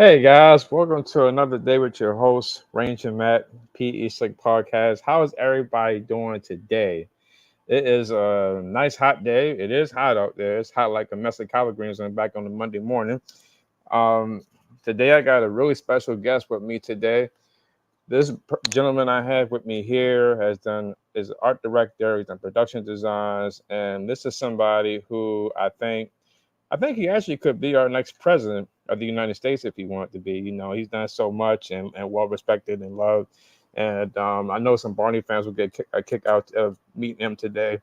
Hey guys, welcome to another day with your host, Ranger Matt, PE Slick Podcast. How is everybody doing today? It is a nice hot day. It is hot out there. It's hot like a mess of collard greens on back on the Monday morning. Um, Today I got a really special guest with me today. This gentleman I have with me here has done is art director, he's done production designs, and this is somebody who I think he actually could be our next president of the United States if he wanted to be. You know, he's done so much and well respected and loved. And I know some Barney fans will get a kick out of meeting him today.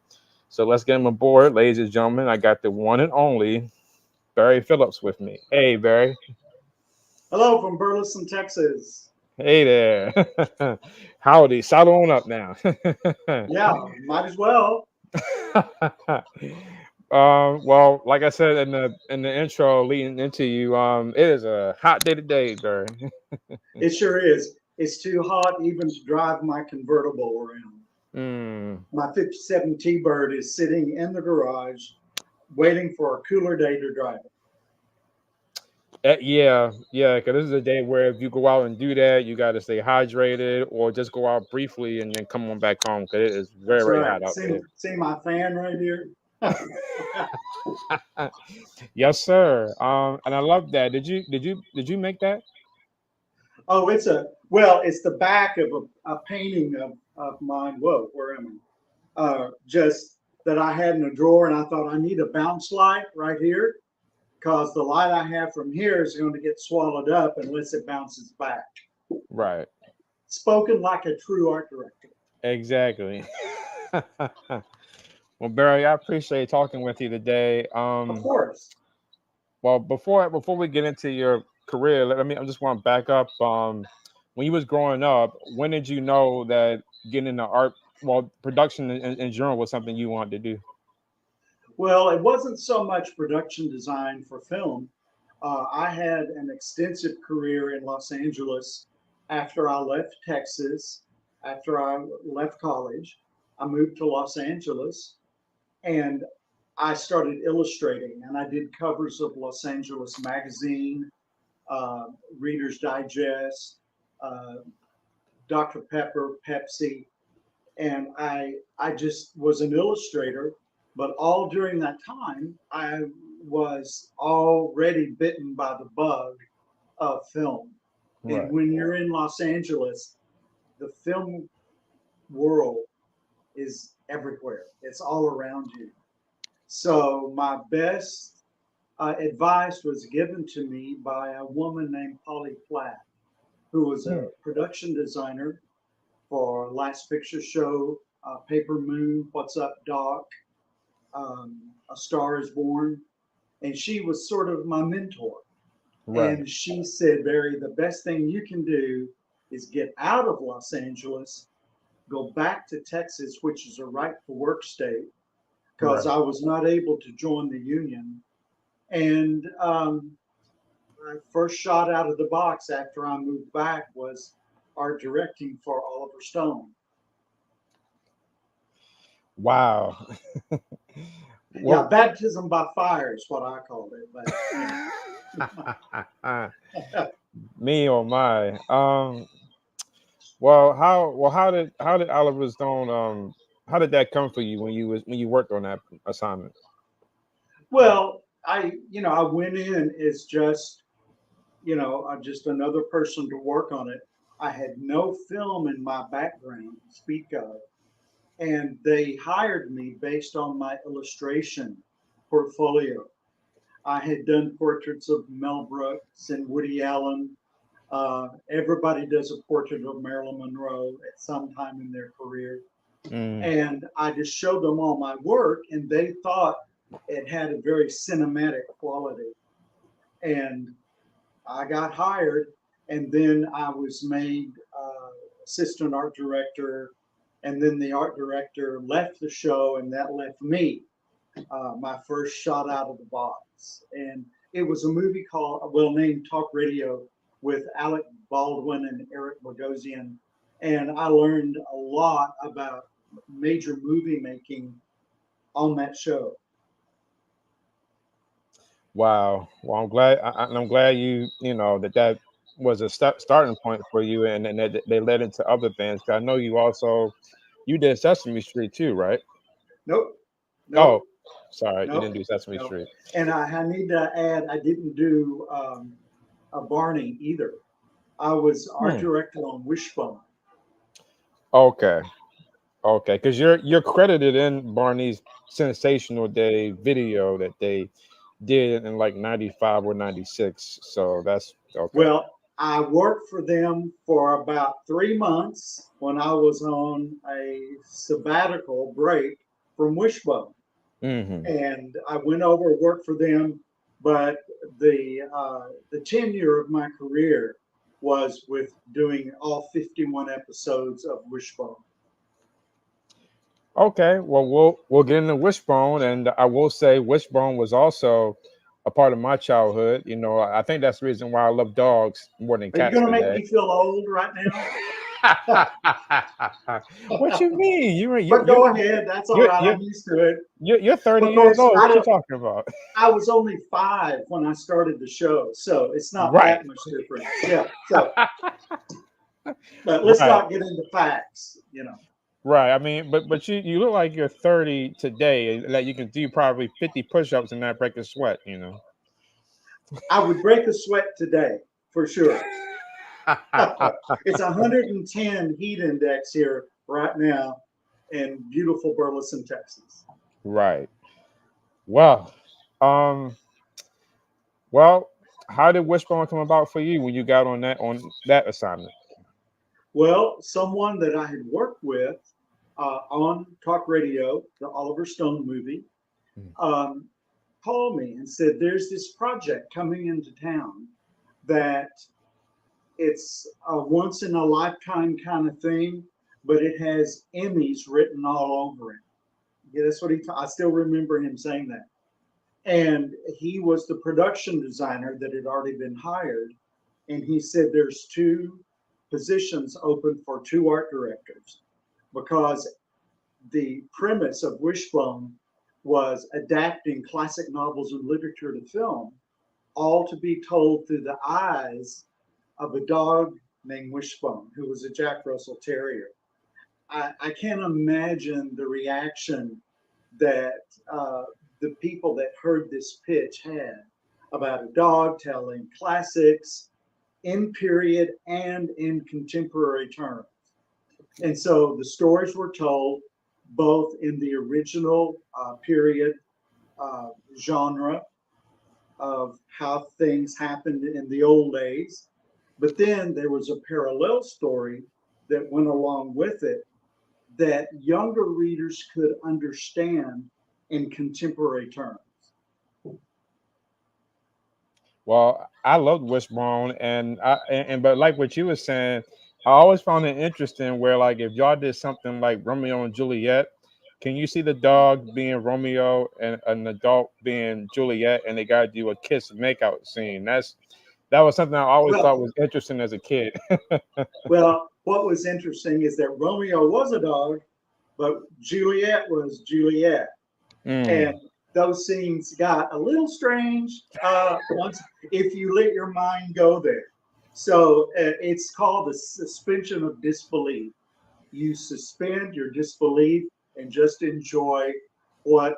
So let's get him aboard, ladies and gentlemen. I got the one and only Barry Phillips with me. Hey, Barry. Hello from Burleson, Texas. Hey there. Howdy. Saddle on up now. Yeah, might as well. Well, like I said in the intro leading into you, it is a hot day today, Barry. It sure is. It's too hot even to drive my convertible around. Mm. My 57 T-Bird is sitting in the garage waiting for a cooler day to drive it. Yeah, because this is a day where if you go out and do that, you got to stay hydrated or just go out briefly and then come on back home because it is very, That's very right. hot out See my fan right here? there. Yes, sir. And I love that. Did you make that? Oh, it's the back of a painting of mine. Whoa, where am I? Just that I had in a drawer and I thought I need a bounce light right here because the light I have from here is going to get swallowed up unless it bounces back. Right. Spoken like a true art director. Exactly. Well, Barry, I appreciate talking with you today. Of course. Well, before we get into your career, I just want to back up. When you was growing up, when did you know that getting into art, well, production in general was something you wanted to do? Well, it wasn't so much production design for film. I had an extensive career in Los Angeles after I left Texas, after I left college. I moved to Los Angeles and I started illustrating, and I did covers of Los Angeles Magazine, uh, Reader's Digest, uh, Dr. Pepper, Pepsi, and I just was an illustrator. But all during that time, I was already bitten by the bug of film. And Right. when you're in Los Angeles, the film world is everywhere. It's all around you. So my best advice was given to me by a woman named Polly Platt, who was Hmm. a production designer for Last Picture Show, Paper Moon, What's Up, Doc, A Star Is Born, and she was sort of my mentor. Right. And she said, Barry, the best thing you can do is get out of Los Angeles, go back to Texas, which is a right to work state, because Right. I was not able to join the union. And my first shot out of the box after I moved back was art directing for Oliver Stone. Wow. Yeah, Well, baptism by fire is what I called it. But me or my. Well, how did Oliver Stone how did that come for you when you worked on that assignment? well, I went in as just just another person to work on it. I had no film in my background to speak of, and they hired me based on my illustration portfolio. I had done portraits of Mel Brooks and Woody Allen. Everybody does a portrait of Marilyn Monroe at some time in their career. Mm. And I just showed them all my work, and they thought it had a very cinematic quality. And I got hired, and then I was made assistant art director. And then the art director left the show, and that left me my first shot out of the box. And it was a movie named Talk Radio with Alec Baldwin and Eric Bogosian. And I learned a lot about major movie making on that show. Wow. Well, I'm glad. I'm glad you know that was a starting point for you, and that they led into other things. 'Cause I know you did Sesame Street too, right? Nope, Oh, nope, sorry, you didn't nope, do Sesame nope. Street. And I need to add, I didn't do a Barney either. I was art Hmm. director on Wishbone. Okay. Okay, because you're credited in Barney's Sensational Day video that they did in like '95 or '96. So that's okay. Well, I worked for them for about 3 months when I was on a sabbatical break from Wishbone. Hmm. And I went over and worked for them, but the tenure of my career was with doing all 51 episodes of Wishbone. Okay, well we'll get into Wishbone, and I will say Wishbone was also a part of my childhood. You know, I think that's the reason why I love dogs more than Are you cats going to make today. me feel old right now? What you mean? But go ahead. That's all You're right. you're I'm used to it you're 30 years because old. What you talking about? I was only 5 when I started the show, so it's not Right, that much difference. Yeah. So, but let's right, not get into facts. right. I mean, but you look like you're 30 today. Like you can do probably 50 push-ups and not break a sweat. You know. I would break a sweat today for sure. It's 110 heat index here right now in beautiful Burleson, Texas. Right. Well, um, well, how did Wishbone come about for you when you got on that assignment? Well, someone that I had worked with on talk radio, the Oliver Stone movie, Mm. um, called me and said, "There's this project coming into town that it's a once in a lifetime kind of thing, but it has Emmys written all over it." Yeah, that's what I still remember him saying that. And he was the production designer that had already been hired. And he said there's two positions open for two art directors because the premise of Wishbone was adapting classic novels and literature to film, all to be told through the eyes of a dog named Wishbone, who was a Jack Russell Terrier. I can't imagine the reaction that the people that heard this pitch had about a dog telling classics in period and in contemporary terms. And so the stories were told both in the original period genre of how things happened in the old days, but then there was a parallel story that went along with it that younger readers could understand in contemporary terms. Well, I loved Wishbone, and but like what you were saying, I always found it interesting where like if y'all did something like Romeo and Juliet, can you see the dog being Romeo and an adult being Juliet, and they got to do a kiss makeout scene? That was something I always Well, thought was interesting as a kid. well, what was interesting is that Romeo was a dog, but Juliet was Juliet, and Mm. those scenes got a little strange once if you let your mind go there. So it's called the suspension of disbelief. You suspend your disbelief and just enjoy what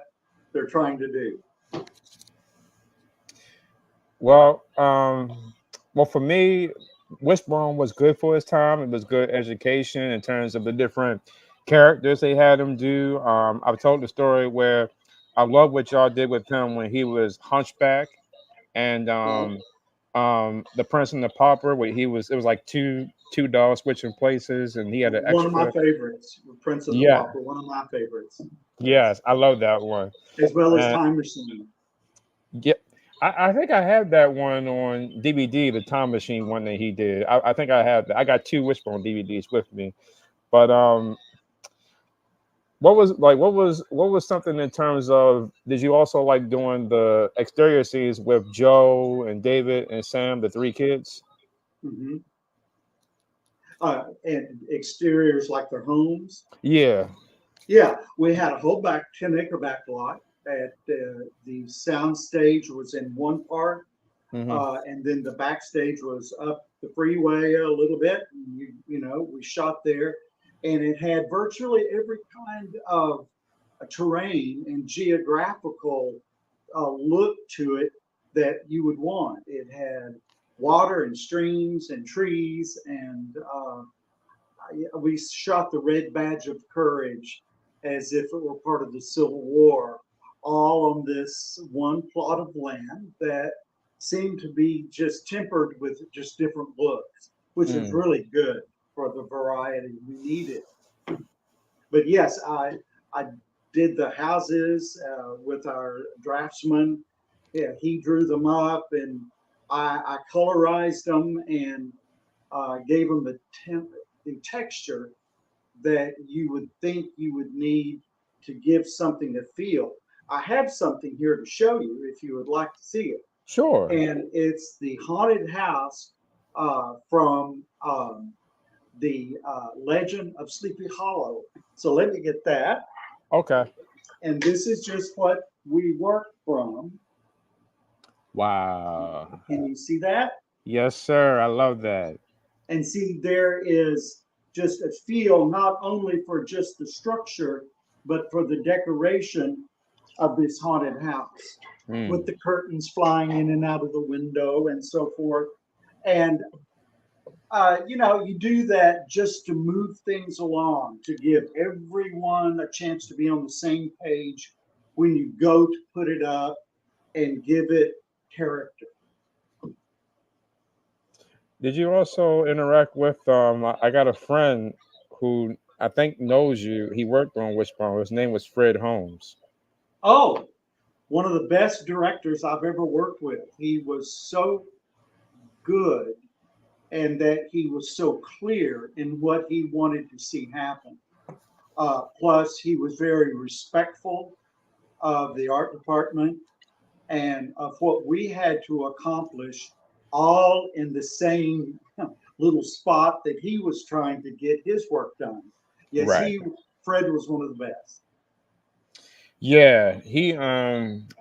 they're trying to do. Well, well, for me, Wishbone was good for his time. It was good education in terms of the different characters they had him do. I've told the story where I love what y'all did with him when he was Hunchback and Well, the Prince and the Pauper, where it was like two dogs switching places, and he had an one of my extra. favorites, Prince and the Yeah, Pauper, one of my favorites. Yes, yes, I love that one. as well as And Time Machine. yeah, I think I have that one on DVD, the Time Machine one that he did. I think I have that. I got two Wishbone DVDs with me. But what was something in terms of did you also like doing the exterior scenes with Joe and David and Sam, the three kids? Hmm. And exteriors like their homes. Yeah. Yeah, we had a whole 10-acre back lot. at the sound stage was in one part, Hmm. and then the backstage was up the freeway a little bit. And we shot there, and it had virtually every kind of terrain and geographical look to it that you would want. It had water and streams and trees, and we shot the Red Badge of Courage as if it were part of the Civil War, all on this one plot of land that seemed to be just tempered with just different looks, which is Mm. really good for the variety we needed. But yes, I did the houses with our draftsman. Yeah, he drew them up, and I colorized them and gave them the texture that you would think you would need to give something to feel. I have something here to show you if you would like to see it. Sure. And it's the haunted house from the Legend of Sleepy Hollow. So let me get that. Okay. And this is just what we worked from. Wow. Can you see that? Yes, sir. I love that. And see, there is just a feel not only for just the structure, but for the decoration of this haunted house Mm. with the curtains flying in and out of the window and so forth. And you do that just to move things along, to give everyone a chance to be on the same page when you go to put it up and give it character. Did you also interact with? I got a friend who I think knows you. He worked on Wishbone. His name was Fred Holmes. Oh, one of the best directors I've ever worked with. He was so good, and that he was so clear in what he wanted to see happen. Plus, he was very respectful of the art department and of what we had to accomplish, all in the same little spot that he was trying to get his work done. Yes, Right. Fred was one of the best. Yeah.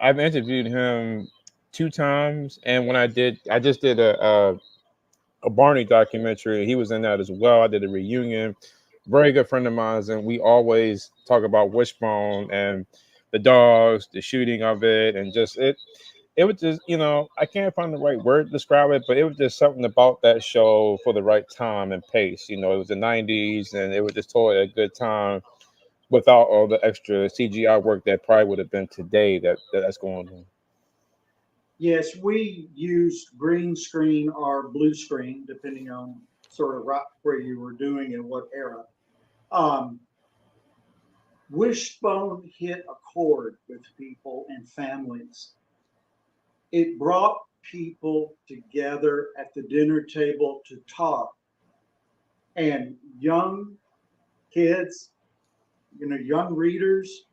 I've interviewed him 2 times, and when I just did a Barney documentary. He was in that as well. I did a reunion. Very good friend of mine, and we always talk about Wishbone and the dogs, the shooting of it, and just it. It was just, I can't find the right word to describe it, but it was just something about that show for the right time and pace. It was the '90s, and it was just totally a good time without all the extra CGI work that probably would have been today that's going on. Yes, we used green screen or blue screen, depending on sort of right where you were doing and what era. Um, Wishbone hit a chord with people and families. It brought people together at the dinner table to talk, and young kids, young readers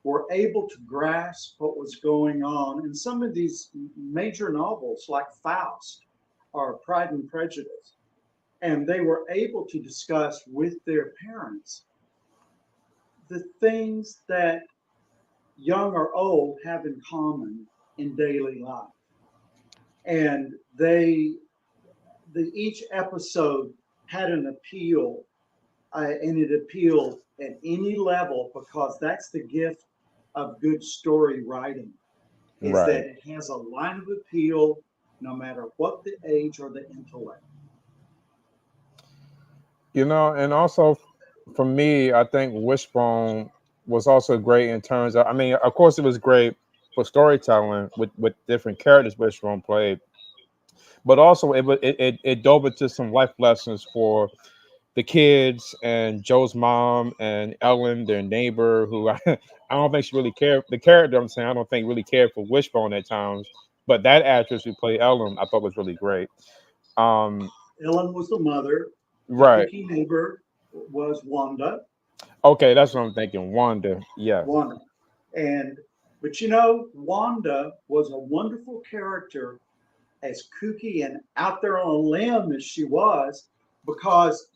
were able to grasp what was going on. And some of these major novels, like Faust or Pride and Prejudice, and they were able to discuss with their parents the things that young or old have in common in daily life. And each episode had an appeal, and it appealed at any level because that's the gift of good story writing, is that Right. it has a line of appeal no matter what the age or the intellect. And also for me, I think Wishbone was also great in terms of, I mean, of course, it was great for storytelling with different characters Wishbone played, but also it dove into some life lessons for the kids and Joe's mom and Ellen, their neighbor, who I don't think she really cared. The character I'm saying, I don't think really cared for Wishbone at times, but that actress who played Ellen, I thought was really great. Um, Ellen was the mother. The right. kooky neighbor was Wanda. Okay, that's what I'm thinking. Wanda. Yeah. Wanda. And but Wanda was a wonderful character, as kooky and out there on a limb as she was, because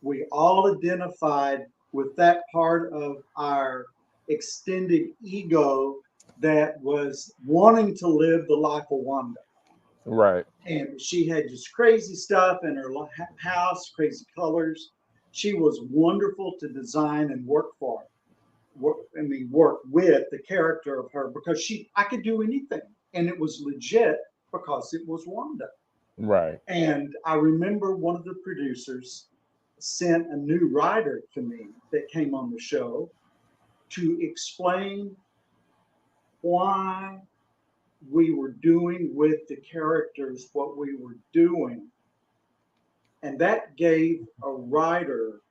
we all identified with that part of our extended ego that was wanting to live the life of Wanda. Right. And she had just crazy stuff in her house, crazy colors. She was wonderful to design and work for. Work with the character of her because I could do anything, and it was legit because it was Wanda. Right. And I remember one of the producers sent a new writer to me that came on the show to explain why we were doing with the characters what we were doing. And that gave a writer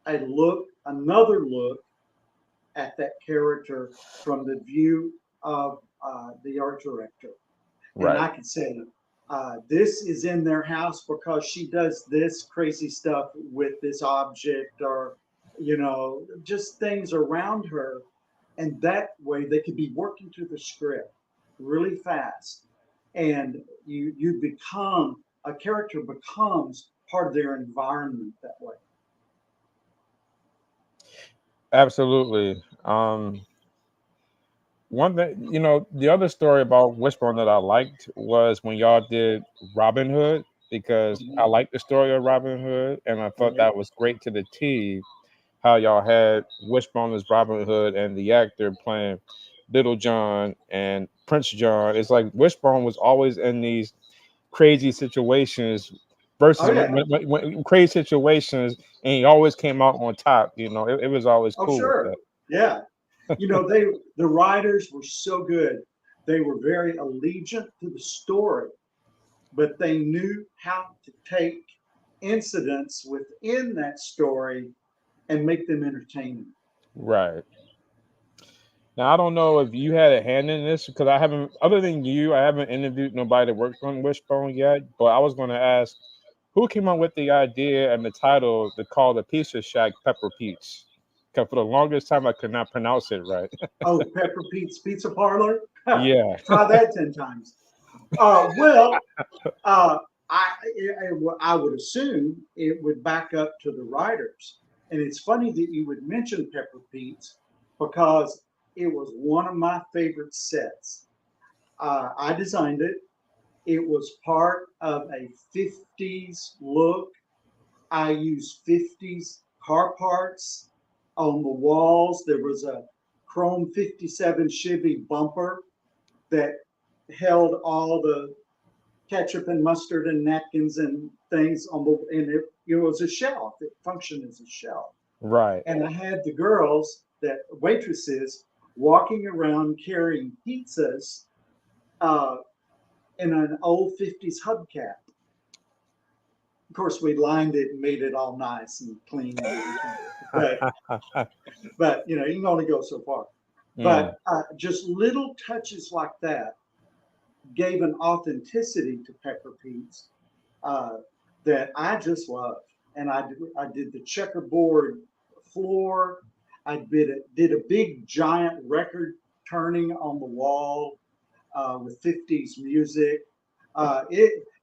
another look at that character from the view of the art director. And Right. I could say, this is in their house because she does this crazy stuff with this object, or, just things around her. And that way they could be working through the script really fast. And a character becomes part of their environment that way. Absolutely. One thing, the other story about Wishbone that I liked was when y'all did Robin Hood, because I Mhm. liked the story of Robin Hood, and I thought Right. that was great to the T. How y'all had Wishbone as Robin Hood and the actor playing Little John and Prince John. It's like Wishbone was always in these crazy situations Oh versus yeah. when crazy situations, and he always came out on top. It was always Oh cool with sure. that. Yeah. The writers were so good. They were very allegiant to the story, but they knew how to take incidents within that story and make them entertaining. Right. Now I don't know if you had a hand in this, because I haven't, other than you, I haven't interviewed nobody that worked on Wishbone yet. But I was going to ask, who came up with the idea and the title to call the Pizza Shack Pepper Pete's? Because for the longest time I could not pronounce it right. Oh, Pepper Pete's Pizza Parlor. Yeah. Try that 10 times. Well, uh, I would assume it would back up to the writers. And it's funny that you would mention Pepper Pete's because it was one of my favorite sets. I designed it. It was part of a 50s look. I used 50s car parts on the walls. There was a chrome 57 Chevy bumper that held all the ketchup and mustard and napkins and things and it was a shelf. It functioned as a shelf. Right. And I had the girls, that waitresses, walking around carrying pizzas uh, in an old 50s hubcap. Of course, we lined it and made it all nice and clean and everything. But you can only go so far. Mm, But just little touches like that gave an authenticity to Pepper Pete's uh, that I just loved. And I did the checkerboard floor. Did a big giant record turning on the wall with 50s music.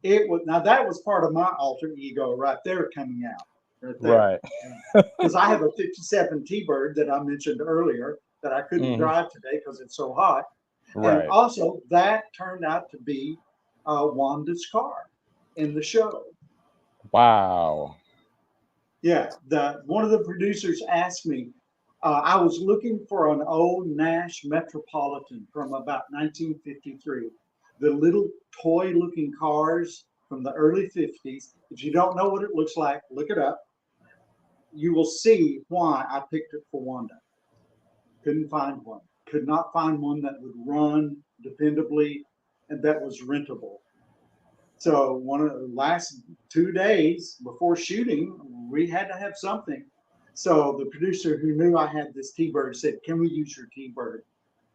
It was, now that was part of my alter ego right there coming out right there. right. Because I have a 57 T-Bird that I mentioned earlier that I couldn't Hmm. drive today because it's so hot. And Right. also that turned out to be Wanda's car in the show. Wow. Yeah, the one of the producers asked me. I was looking for an old Nash Metropolitan from about 1953. The little toy-looking cars from the early 50s. If you don't know what it looks like, look it up. You will see why I picked it for Wanda. Couldn't find one. Could not find one that would run dependably and that was rentable. So one of the last 2 days before shooting, we had to have something. So the producer who knew I had this T-Bird said, "Can we use your T-Bird?"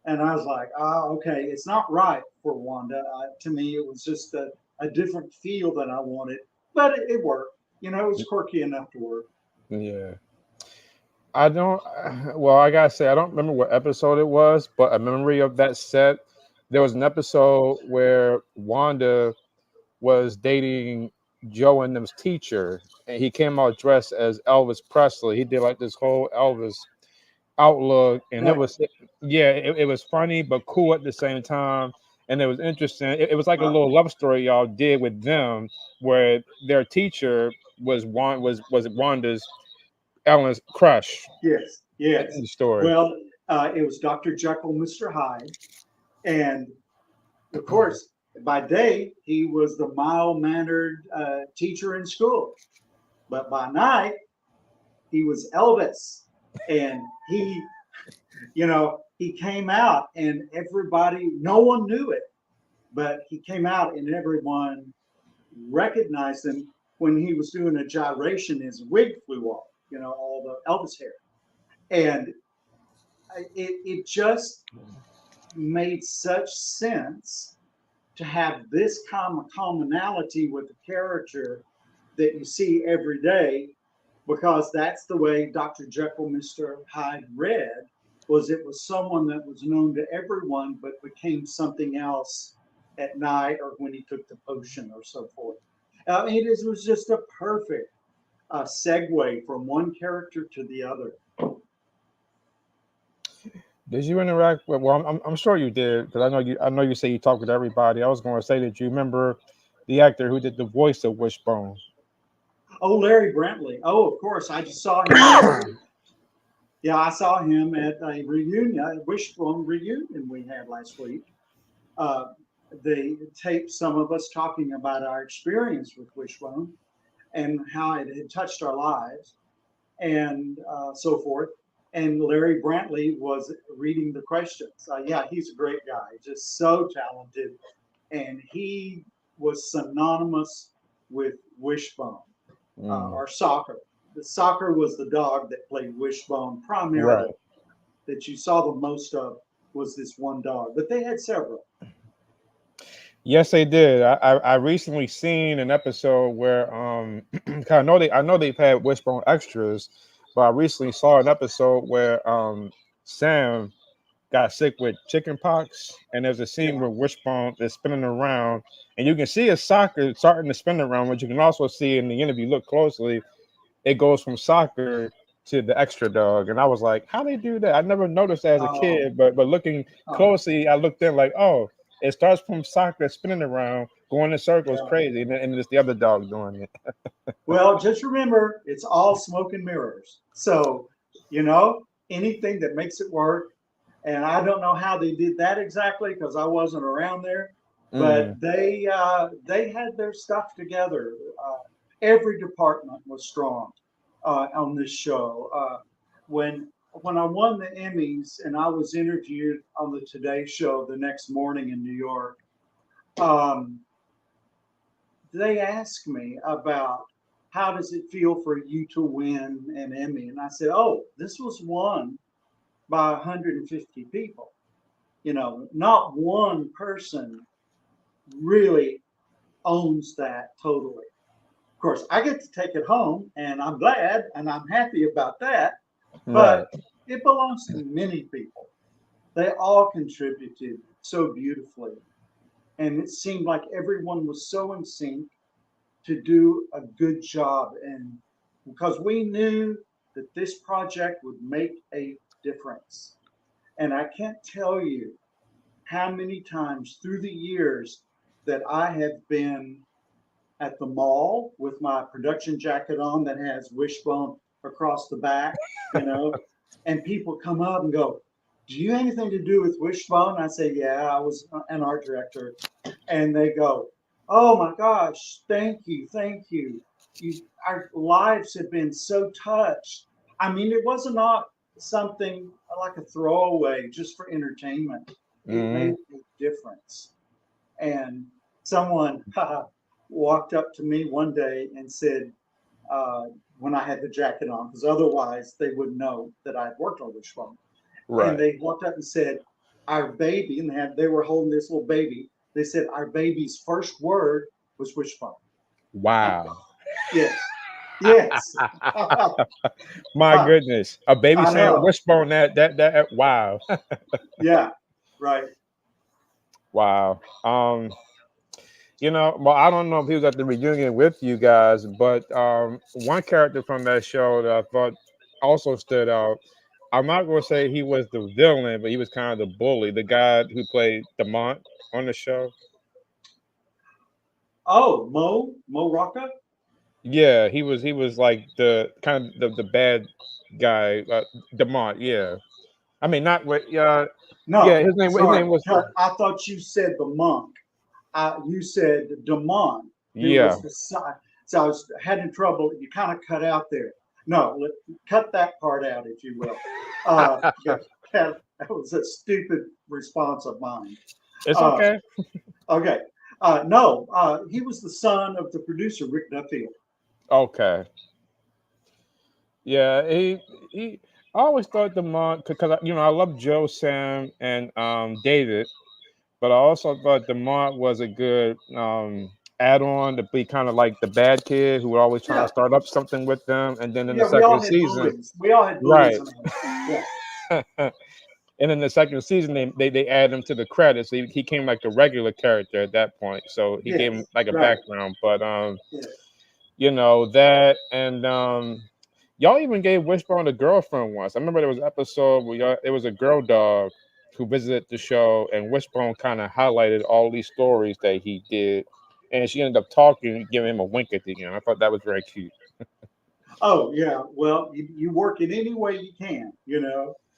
And I was like, "Oh, okay. It's not right for Wanda. To me, it was just a different feel than I wanted, but it worked. It was quirky enough to work." Yeah. I don't. Well, I gotta say, I don't remember what episode it was, but a memory of that set. There was an episode where Wanda was dating Joe and them's teacher, and he came out dressed as Elvis Presley. He did like this whole Elvis outlook, and it Right. was yeah, it was funny but cool at the same time, and it was interesting. It was like a Uh, little love story y'all did with them, where their teacher was Wanda's Ellen's crush yes, in yes. the story. Well, it was Dr. Jekyll, Mr. Hyde, and of course, by day he was the mild-mannered teacher in school, but by night he was Elvis, and he came out, and everybody, no one knew it, but he came out, and everyone recognized him when he was doing a gyration. His wig flew off, all the Elvis hair, and it just made such sense to have this commonality with the character that you see every day, because that's the way Dr. Jekyll, Mr. Hyde read. It was someone that was known to everyone but became something else at night or when he took the potion or so forth. I mean, it was just a perfect segue from one character to the other. Did you interact with? Well, I'm sure you did, because I know you say you talked with everybody. I was going to say that you remember the actor who did the voice of Wishbone. Oh, Larry Brantley. Oh, of course. I just saw him last week. Yeah, I saw him at a reunion, a Wishbone reunion we had last week. Uh, they taped some of us talking about our experience with Wishbone and how it had touched our lives and so forth. And Larry Brantley was reading the questions. Yeah, he's a great guy, just so talented. And he was synonymous with Wishbone Mm, or Soccer. The Soccer was the dog that played Wishbone primarily, right. that you saw the most of was this one dog, but they had several. Yes, they did. I recently seen an episode where 'cause I know they've had Wishbone extras, but I recently saw an episode where Sam got sick with chicken pox, and there's a scene Yeah. where Wishbone is spinning around, and you can see his soccer starting to spin around, but you can also see in the end, if you look closely, it goes from soccer to the extra dog, and I was like, how they do that? I never noticed that as a Um, kid, but looking um, closely, I looked in like, oh, it starts from soccer spinning around, going in circles, yeah. crazy, and it's the other dog doing it. Well, just remember, it's all smoke and mirrors. So, you know, anything that makes it work. And I don't know how they did that exactly because I wasn't around there, but Mm, they had their stuff together. Every department was strong on this show. When I won the Emmys and I was interviewed on the Today Show the next morning in New York, um, they asked me about how does it feel for you to win an Emmy, and I said, "Oh, this was won by 150 people. Not one person really owns that totally. Of course, I get to take it home, and I'm glad and I'm happy about that, right. but it belongs to many people. They all contributed so beautifully, and it seemed like everyone was so in sync to do a good job. And because we knew that this project would make a difference. And I can't tell you how many times through the years that I have been at the mall with my production jacket on that has Wishbone across the back, you know, and people come up and go, "Do you have anything to do with Wishbone?" I say, "Yeah, I was an art director." And they go, "Oh my gosh, thank you, thank you. Our lives have been so touched." I mean, it was not something like a throwaway just for entertainment. It Mm, made a difference. And someone walked up to me one day and said, uh, when I had the jacket on, because otherwise they wouldn't know that I had worked on Wishbone. And right. they walked up and said, "Our baby," and they were holding this little baby. They said, "Our baby's first word was Wishbone." Wow. Yes, yes. My I goodness, a baby saying know. Wishbone, that wow. Yeah, right. Wow. Well, I don't know if he was at the reunion with you guys, but one character from that show that I thought also stood out I'm not gonna say he was the villain, but he was kind of the bully, the guy who played Demont on the show. Oh, Mo Rocca? Yeah, he was like the kind of the bad guy, Demont. Yeah, I mean not what. Yeah, No, his sorry. name was. I thought you said the monk. You said Demont, who Yeah. was the son. So I was having trouble. You kind of cut out there. No, cut that part out, if you will. That, that was a stupid response of mine. It's Uh, okay. okay. No, he was the son of the producer, Rick Duffield. Okay. Yeah, he. I always thought Demont because I love Joe, Sam, and David, but I also thought Demont was a good add-on to be kind of like the bad kid who would always trying to Yeah, start up something with them, and then in the yeah, we all second had season, bullies. We all had bullies right. in our life. Yeah, And in the second season, they add him to the credits. He came like a regular character at that point, so he gave him yes, like a right. background. But Yes. that and y'all even gave Wishbone a girlfriend once. I remember there was an episode where it was a girl dog who visited the show, and Wishbone kind of highlighted all these stories that he did, and she ended up talking, giving him a wink at the end. I thought that was very cute. Oh, yeah. Well, you work it any way you can,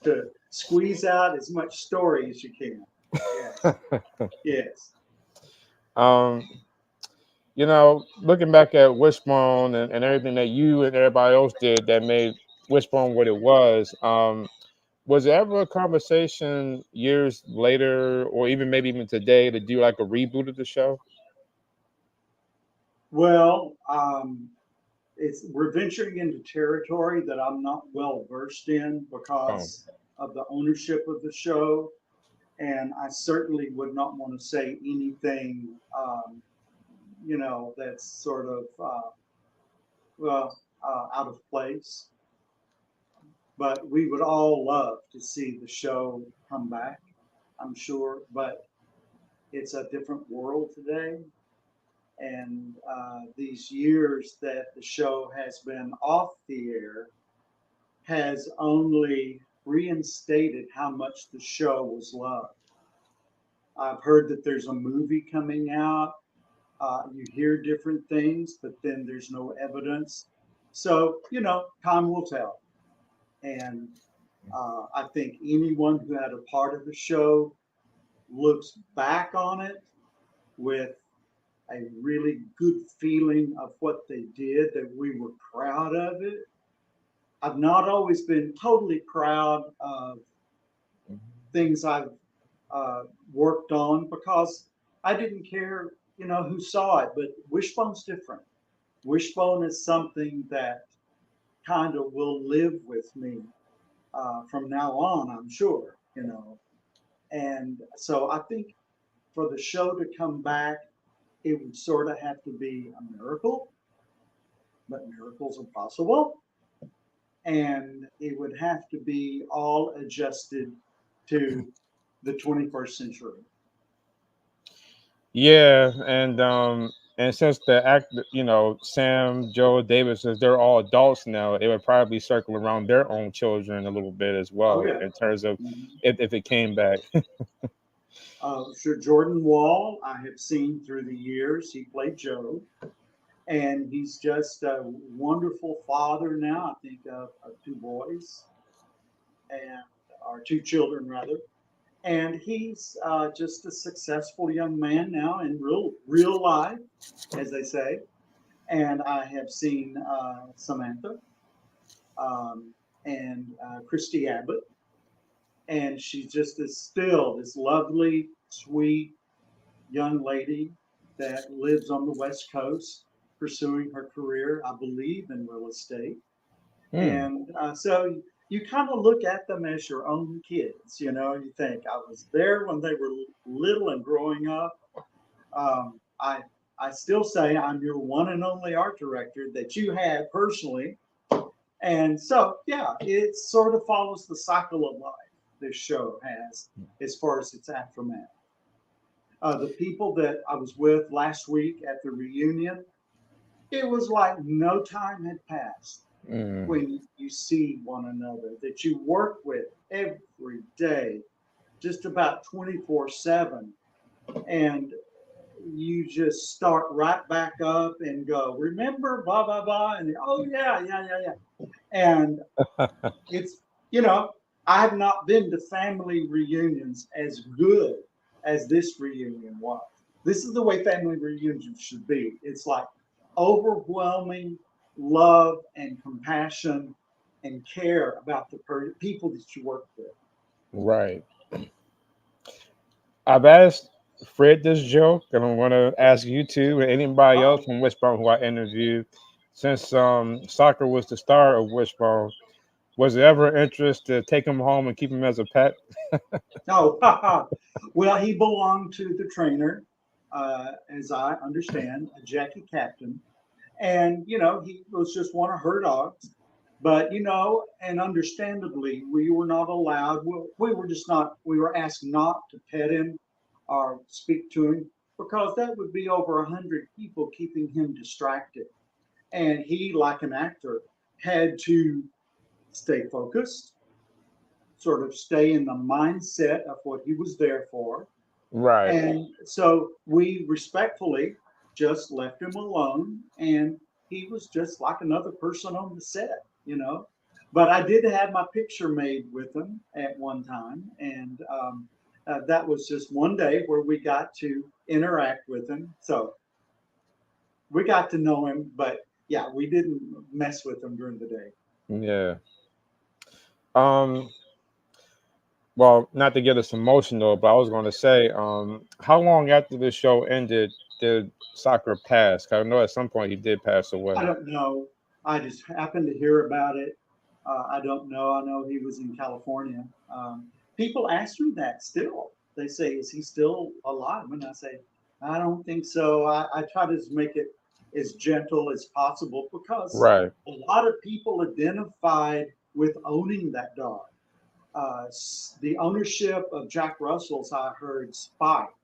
to squeeze out as much story as you can. Yes. Yes. um, Looking back at Wishbone and everything that you and everybody else did that made Wishbone what it was there ever a conversation years later, or even maybe even today, to do like a reboot of the show? Well, we're venturing into territory that I'm not well versed in Oh, because of the ownership of the show, and I certainly would not want to say anything, that's sort of well out of place. But we would all love to see the show come back, I'm sure. But it's a different world today. And these years that the show has been off the air has only reinstated how much the show was loved. I've heard that there's a movie coming out. You hear different things, but then there's no evidence. So, time will tell. And I think anyone who had a part of the show looks back on it with a really good feeling of what they did, that we were proud of it. I've not always been totally proud of things I've uh, worked on because I didn't care, who saw it. But Wishbone's different. Wishbone is something that kind of will live with me from now on, I'm sure. And so I think for the show to come back, it would sort of have to be a miracle, but miracles are possible. And it would have to be all adjusted to the 21st century. yeah, and since the Sam, Joe, David, since they're all adults now, it would probably circle around their own children a little bit as Oh, well yeah. in terms of Mhm. if it came back. Sure, Jordan Wall, I have seen through the years. He played Joe, and he's just a wonderful father now, I think, of two boys, and or two children, rather. And he's just a successful young man now in real life, as they say. And I have seen Samantha and Christy Abbott, and she just is still this lovely, sweet young lady that lives on the West Coast, pursuing her career, I believe, in real estate. Hmm. And so you kind of look at them as your own kids. You think I was there when they were little and growing up. I still say I'm your one and only art director that you had personally. And so, yeah, it sort of follows the cycle of life this show has as far as its aftermath. The people that I was with last week at the reunion, it was like no time had passed. Mm. when you see one another that you work with every day, just about 24/7. And you just start right back up and go, remember, blah, blah, blah. And oh, yeah, yeah, yeah, yeah. And it's, you know, I have not been to family reunions as good as this reunion was. This is the way family reunions should be. It's like overwhelming love and compassion and care about the people that you work with. Right. I've asked Fred this joke, and I want to ask you too, and anybody else Oh, from Wishbone who I interviewed. Since soccer was the star of Wishbone, was there ever interest to take him home and keep him as a pet? no. Well, he belonged to the trainer, as I understand, Jackie Captain. And, he was just one of her dogs. But, and understandably, we were not allowed, we were just not, we were asked not to pet him or speak to him because that would be over 100 people keeping him distracted. And he, like an actor, had to stay focused, sort of stay in the mindset of what he was there for. Right. And so we respectfully just left him alone. And he was just like another person on the set. But I did have my picture made with him at one time. And that was just one day where we got to interact with him. So we got to know him. But yeah, we didn't mess with him during the day. Yeah. Um. Well, not to get us emotional, but I was going to say, how long after the show ended did soccer pass? 'Cause I know at some point he did pass I away. don't know. I just happened to hear about it. I don't know. I know he was in California. People ask me that still. They say, "Is he still alive?" And I say, "I don't think so." I try to make it as gentle as possible because Right. a lot of people identified with owning that dog. The ownership of Jack Russell's, I heard, spiked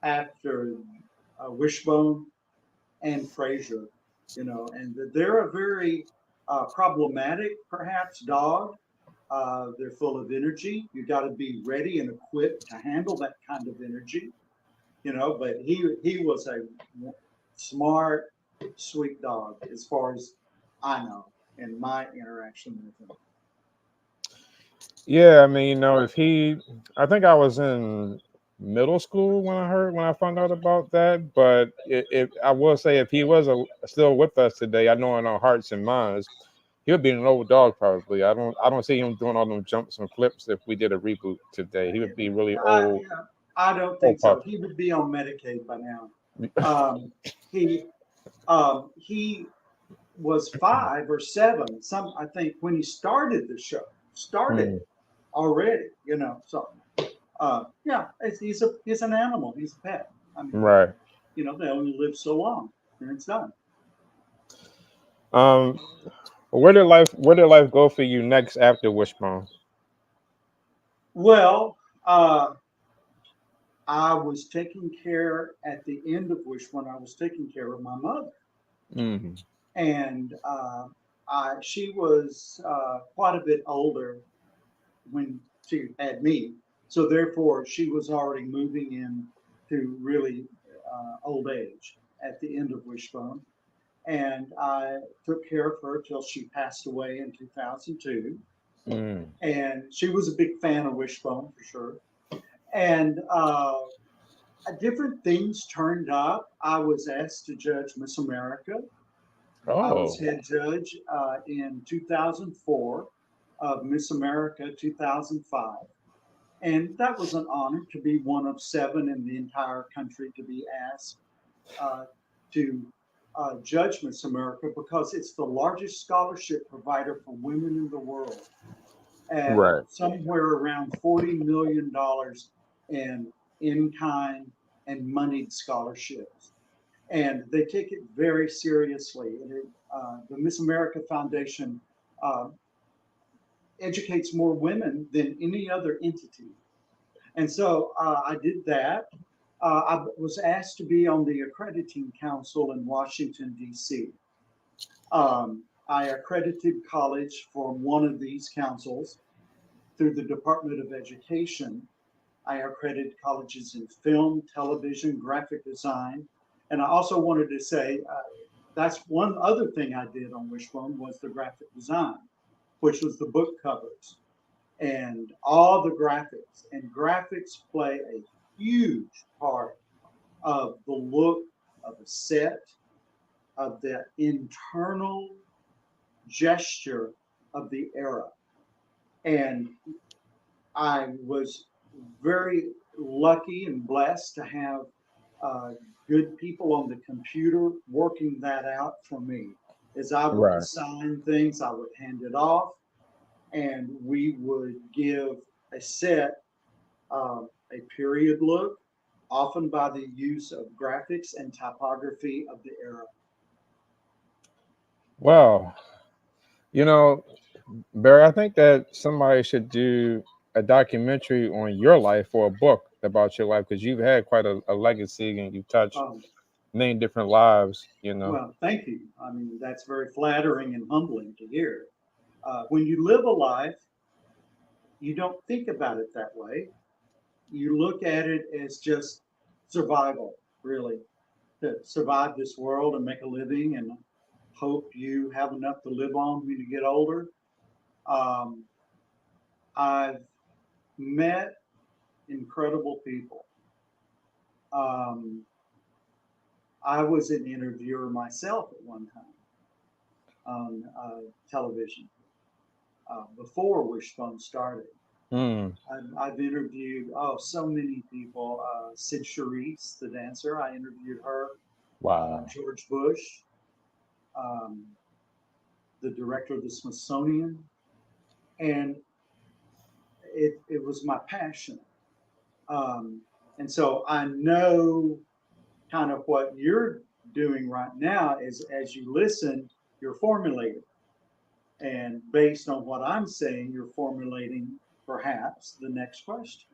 after Wishbone and Frazier, and they're a very problematic, perhaps, dog. They're full of energy. You got to be ready and equipped to handle that kind of energy. But he was a smart, sweet dog, as far as I know in my interaction with him. Yeah, I mean, if he, I think I was in middle school when I found out about that. But if I will say, if he was still with us today, I know in our hearts and minds, he would be an old dog probably. I don't see him doing all them jumps and flips if we did a reboot today. He would be really old, Yeah, I don't old think so. pup. He would be on Medicaid by now. Um, he was 5 or 7, I think, when he started the show. Started Hmm. it already. So yeah, he's an animal. He's a pet. I mean, Right. they only live so long, and it's done. Um. Where did life go for you next after Wishbone? Well, I was taking care at the end of which when I was taking care of my mother, Hmm. and she was quite a bit older when she had me. So therefore, she was already moving in to really old age at the end of Wishbone. And I took care of her till she passed away in 2002. Mm. And she was a big fan of Wishbone for sure. And different things turned up. I was asked to judge Miss America. I was Oh. head judge in 2004 of Miss America 2005. And that was an honor to be one of 7 in the entire country to be asked uh, to judge Miss America because it's the largest scholarship provider for women in the world at Right. somewhere around $40 million in kind and moneyed scholarships. And they take it very seriously. The Miss America Foundation uh, educates more women than any other entity. And so I did that. I was asked to be on the accrediting council in Washington, D.C. I accredited college for one of these councils through the Department of Education. I accredited colleges in film, television, graphic design. And I also wanted to say that's one other thing I did on Wishbone was the graphic design, which was the book covers and all the graphics. And graphics play a huge part of the look of a set, of the internal gesture of the era. And I was very lucky and blessed to have uh, good people on the computer working that out for me. As I would Right. design things, I would hand it off, and we would give a set a period look, often by the use of graphics and typography of the era. Well, you know, Barry, I think that somebody should do a documentary on your life or a book about your life because you've had quite a legacy and you've touched Um, many different lives, you know. well, thank you. I mean, that's very flattering and humbling to hear. When you live a life, you don't think about it that way. You look at it as just survival, really, to survive this world and make a living and hope you have enough to live on when you get older. Um, I've met incredible people. Um, I was an interviewer myself at one time on television before Wishbone started. Mm, I've interviewed so many people. Sid Charisse, the dancer, I interviewed her. wow. George Bush, um, the director of the Smithsonian, and it was my passion. Um, and so I know kind of what you're doing right now is as you listen, you're formulating. And based on what I'm saying, you're formulating perhaps the next question.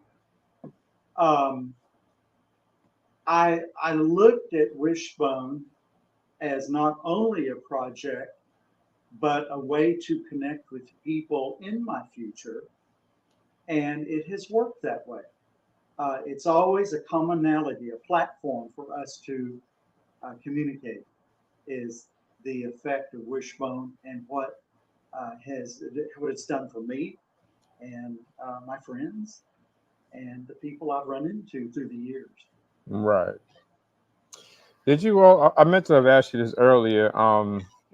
Um, I looked at Wishbone as not only a project, but a way to connect with people in my future. And it has worked that way. It's always a commonality, a platform for us to communicate is the effect of Wishbone and has what it's done for me and my friends and the people I've run into through the years. Right. Did you all? I meant to have asked you this earlier.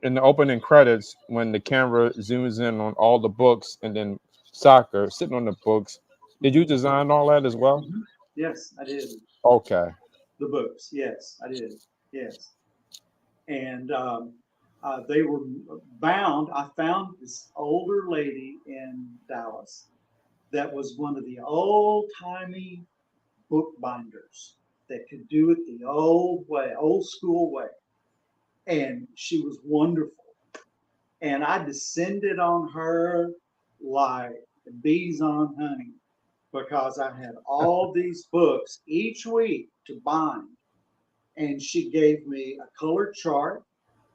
In the opening credits, when the camera zooms in on all the books and then soccer sitting on the books, did you Mhm. design all that as well? Mhm. Yes, I did. Okay. The books, yes, I did. Yes. And they were bound. I found this older lady in Dallas that was one of the old timey bookbinders that could do it the old way, old school way. And she was wonderful. And I descended on her like bees on honey because I had all these books each week to bind. And she gave me a color chart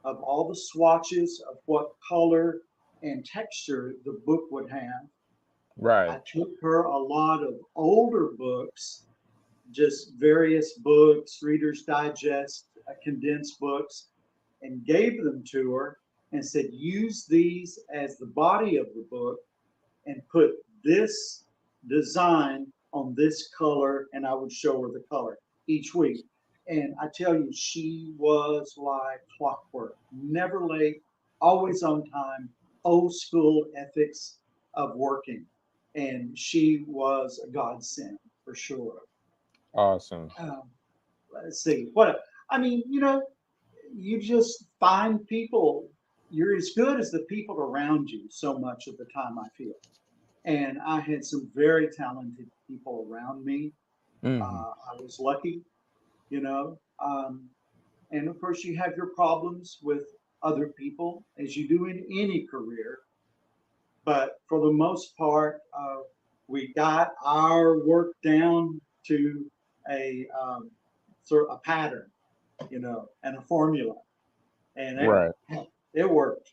of all the swatches of what color and texture the book would have. Right. I took her a lot of older books, just various books, Reader's Digest, condensed books, and gave them to her and said, use these as the body of the book and put this design on this color. And I would show her the color each week. And I tell you, she was like clockwork, never late, always on time, old school ethics of working. And she was a godsend for sure. Awesome. Um, let's see what I mean. You just find people. You're as good as the people around you. So much of the time, I feel. And I had some very talented people around me. Hmm. I was lucky, you know. And of course, you have your problems with other people, as you do in any career. But for the most part, we got our work down to a sort of a pattern, and a formula, and Right. it worked.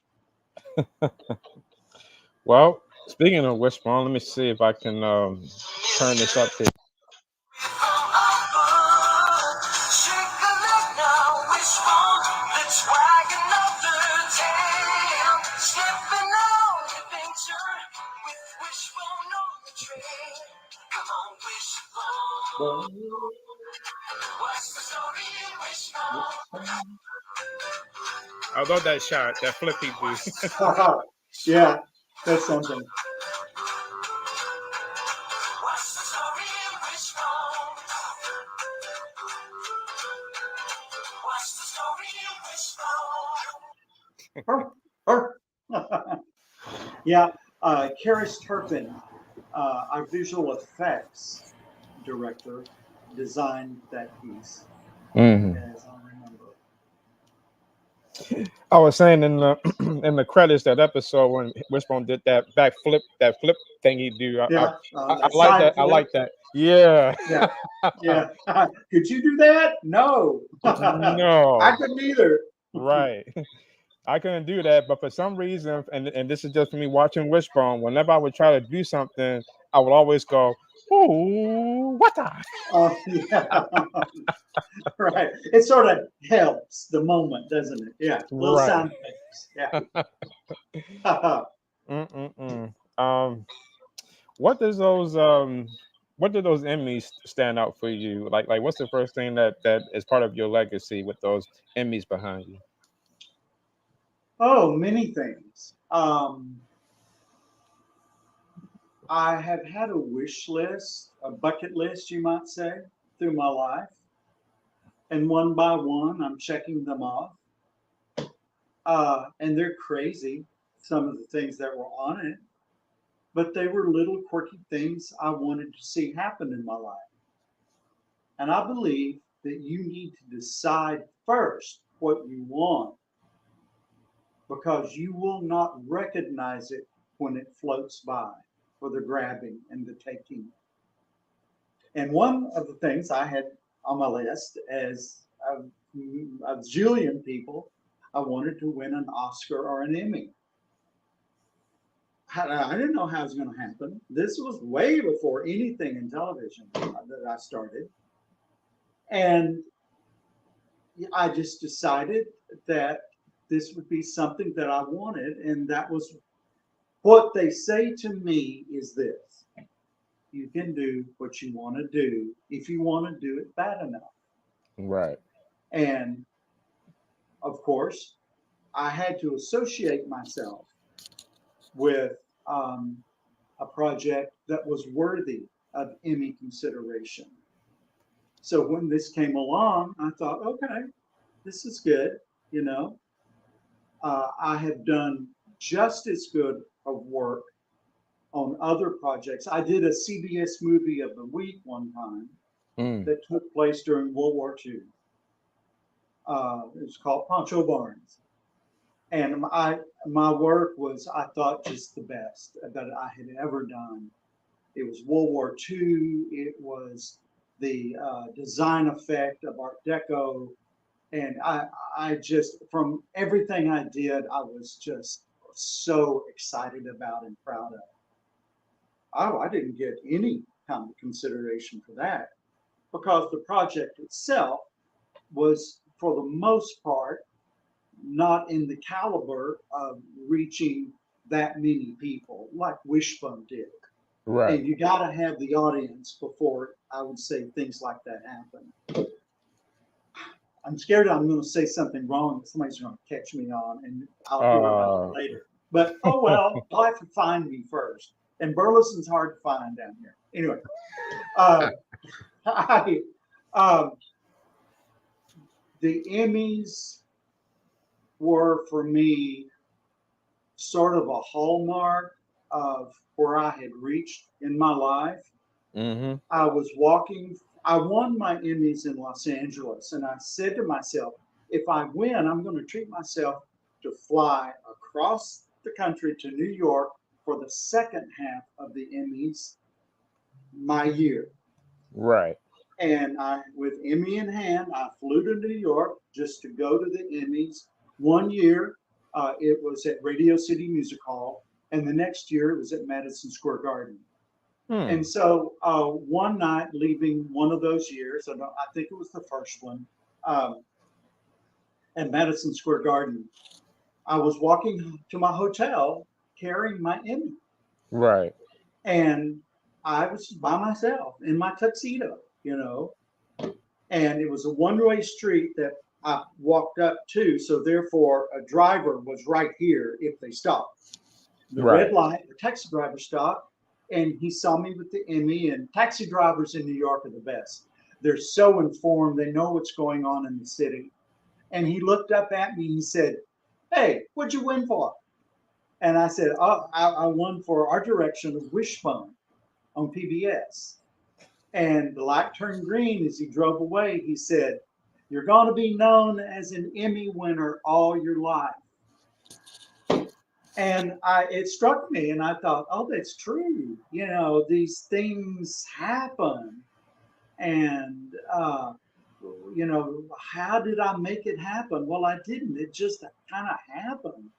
Well, speaking of Wishbone, let me see if I can turn this up here. Shake a leg now, Wishbone. Let's wag another tail. Stepping out adventure with Wishbone on the trail. Come on, Wishbone. What's the story in Wishbone? I love that shot, that flippy dude. Yeah, that's something. What's the story in Wishbone? What's the story in Wishbone? Yeah, Karis Turpin, our visual effects director, designed that piece, Mhm. as I remember. I was saying in the in the credits that episode when Wishbone did that flip thing he do. Yeah, I that like side that. I flip. like that. Yeah. Yeah, yeah. Could you do that? No, I No. couldn't either. Right. I couldn't do that, but for some reason, and this is just for me watching Wishbone. Whenever I would try to do something, I would always go, "Ooh, what the?" Oh, yeah. Right. It sort of helps the moment, doesn't it? Yeah. Little Right. sound effects. Yeah. Mm-mm-mm. What does those what do those Emmys stand out for you? Like what's the first thing that is part of your legacy with those Emmys behind you? Oh, many things. I have had a wish list, a bucket list, you might say, through my life. And one by one, I'm checking them off. And they're crazy, some of the things that were on it, but they were little quirky things I wanted to see happen in my life. And I believe that you need to decide first what you want because you will not recognize it when it floats by for the grabbing and the taking. And one of the things I had on my list as a zillion people, I wanted to win an Oscar or an Emmy. I didn't know how it was going to happen. This was way before anything in television that I started. And I just decided that this would be something that I wanted. And that was what they say to me is this: you can do what you want to do if you want to do it bad enough. Right. And of course, I had to associate myself with um, a project that was worthy of Emmy consideration. So when this came along, I thought, okay, this is good. You know, I have done just as good of work on other projects. I did a CBS movie of the week one time Mm. that took place during World War II. It was called Pancho Barnes. And my work was, I thought, just the best that I had ever done. It was World War II. It was the design effect of Art Deco, and I just from everything I did, I was just so excited about and proud of. Oh, I didn't get any kind of consideration for that because the project itself was, for the most part, not in the caliber of reaching that many people like Wishbone did. Right. And you got to have the audience before I would say things like that happen. I'm scared I'm going to say something wrong that somebody's going to catch me on, and I'll hear about Uh, it later. But oh well, they'll have to find me first. And Burleson's hard to find down here. Anyway, uh, I, um, the Emmys were for me sort of a hallmark of where I had reached in my life. mm-hmm. I was walking, I won my Emmys in Los Angeles, and I said to myself, if I win, I'm going to treat myself to fly across the country to New York for the second half of the Emmys my year. Right. And with Emmy in hand, I flew to New York just to go to the Emmys one year. it was at Radio City Music Hall, and the next year it was at Madison Square Garden. Hmm. And so one night, leaving one of those years, I think it was the first one, um, at Madison Square Garden, I was walking to my hotel carrying my Emmy, Right. and I was by myself in my tuxedo, and it was a one-way street that I walked up to, so therefore a driver was right here if they stopped. The red Right. light, the taxi driver stopped, and he saw me with the Emmy. And taxi drivers in New York are the best. They're so informed, they know what's going on in the city. And he looked up at me and he said, "Hey, what'd you win for?" And I said, "Oh, I won for our direction of Wishbone on PBS." And the light turned green as he drove away. He said, "You're going to be known as an Emmy winner all your life." And it struck me, and I thought, oh, that's true. These things happen. And, how did I make it happen? Well, I didn't. It just kind of happened.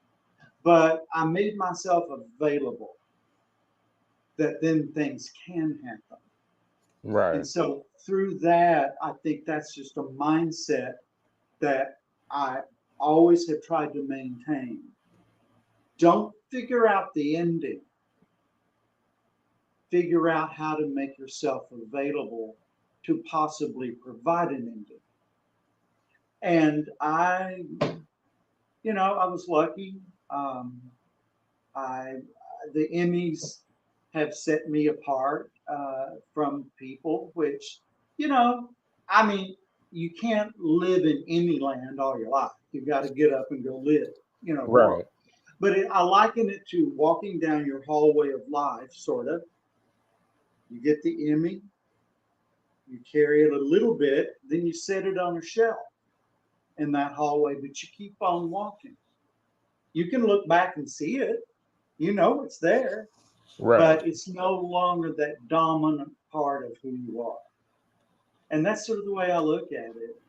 But I made myself available that then things can happen. Right. And so through that, I think that's just a mindset that I always have tried to maintain. Don't figure out the ending. Figure out how to make yourself available to possibly provide an ending. And I was lucky. I the Emmys have set me apart from people, which, I mean, you can't live in Emmy land all your life. You've got to get up and go live, work. Right. But I liken it to walking down your hallway of life, sort of. You get the Emmy, you carry it a little bit, then you set it on a shelf in that hallway, but you keep on walking. You can look back and see it, it's there, Right. but it's no longer that dominant part of who you are. And that's sort of the way I look at it.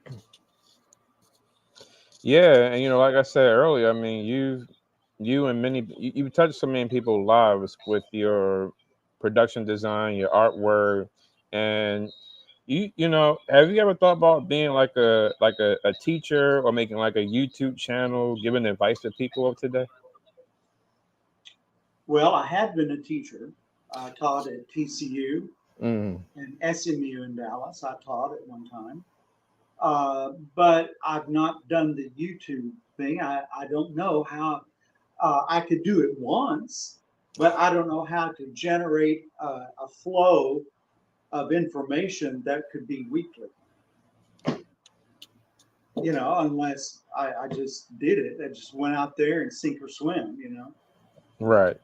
Yeah, and like I said earlier, I mean, you and you touched so many people's lives with your production design, your artwork, and have you ever thought about being like a teacher or making like a YouTube channel, giving advice to people of today? Well, I had been a teacher. I taught at TCU Mm. and SMU in Dallas. I taught at one time. But I've not done the YouTube thing. I don't know how. I could do it once, but I don't know how to generate a flow of information that could be weekly, unless I just did it. I just went out there and sink or swim. Right.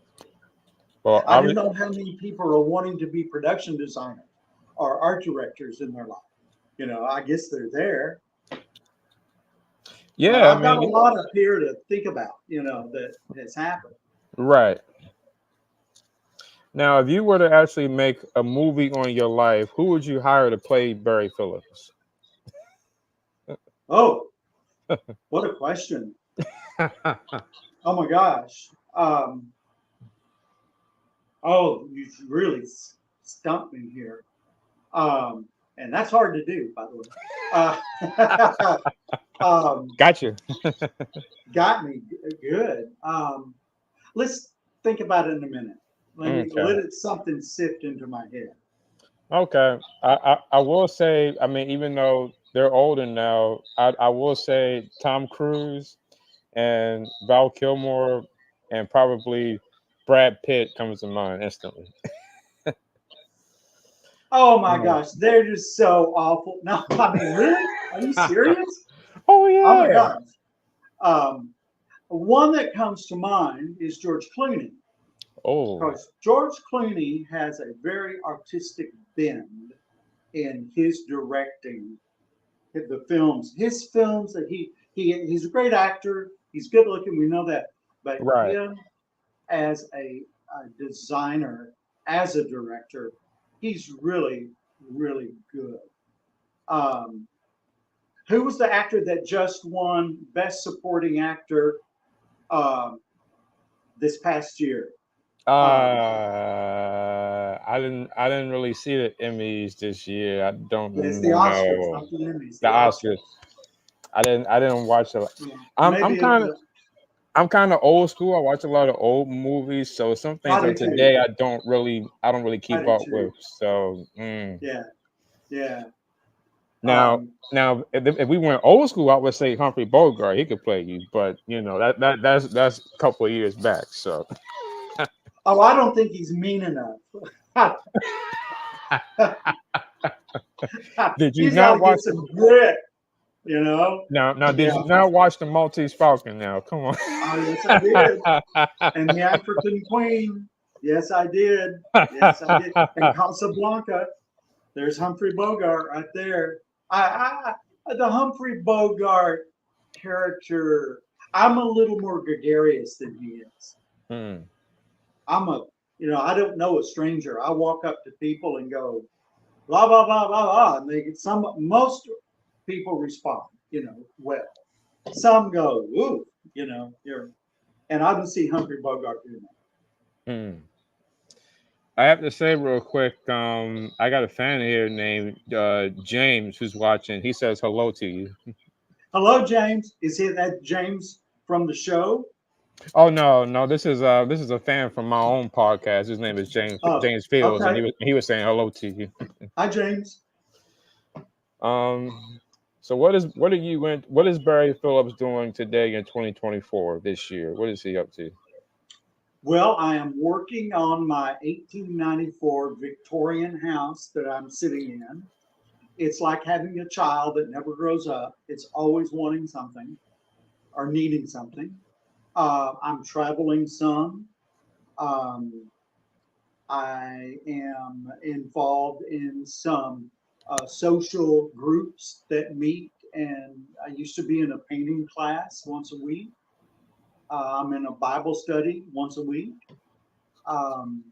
Well, I don't know how many people are wanting to be production designers or art directors in their life. I guess they're there. But yeah, I I've got a mean, lot up here to think about, that has happened. right. Now, if you were to actually make a movie on your life, who would you hire to play Barry Phillips? Oh, what a question. Oh my gosh. Oh, you really stumped me here. And that's hard to do, by the way. Gotcha. Got me good. Let's think about it in a minute. Okay. Let it something sift into my head. Okay. I will say, I mean, even though they're older now, I will say Tom Cruise and Val Kilmer and probably Brad Pitt comes to mind instantly. Oh my Mm. gosh, they're just so awful. No, I mean, really? Are you serious? Oh Oh my yeah. gosh. Um, One that comes to mind is George Clooney, Oh, because George Clooney has a very artistic bend in his directing the films. His films that he's a great actor. He's good looking. We know that, but right. him as a designer, as a director, he's really, really good. Um, who was the actor that just won Best Supporting Actor this past year. I didn't really see the Emmys this year. I It's the don't Oscars, know not the Emmys. the The Oscars. Oscars. I didn't watch it. Yeah. I'm I'm Maybe kind of I'm kind of old school. I watch a lot of old movies, so some things I of do too. today I don't really I keep do up too. with. So Yeah, yeah. now Um, now if we went old school, I would say Humphrey Bogart. He could play you, but that's a couple of years back. So oh, I don't think he's mean enough. did you He's got to not get watch some grit, you know. now? Did Yeah. you not watch the Maltese Falcon? Now, come on. Oh, yes, I did. And the African Queen. Yes, I did. Yes, I did. And Casablanca. There's Humphrey Bogart right there. The Humphrey Bogart character. I'm a little more gregarious than he is. Hmm. I'm a, I don't know a stranger. I walk up to people and go, blah blah blah blah blah, and most people respond, well. Some go, ooh, you're, and I don't see Humphrey Bogart doing that. Hmm. I have to say real quick, I got a fan here named James who's watching. He says hello to you. Hello, James. Is it that James from the show? Oh no, this is a fan from my own podcast. His name is Oh, James Fields, and okay. he was saying hello to you. Hi, James. So what is Barry Phillips doing today in 2024 this year? What is he up to? Well, I am working on my 1894 Victorian house that I'm sitting in. It's like having a child that never grows up. It's always wanting something or needing something. I'm traveling some. Um, I am involved in some social groups that meet, and I used to be in a painting class once a week. I'm in a Bible study once a week. Um,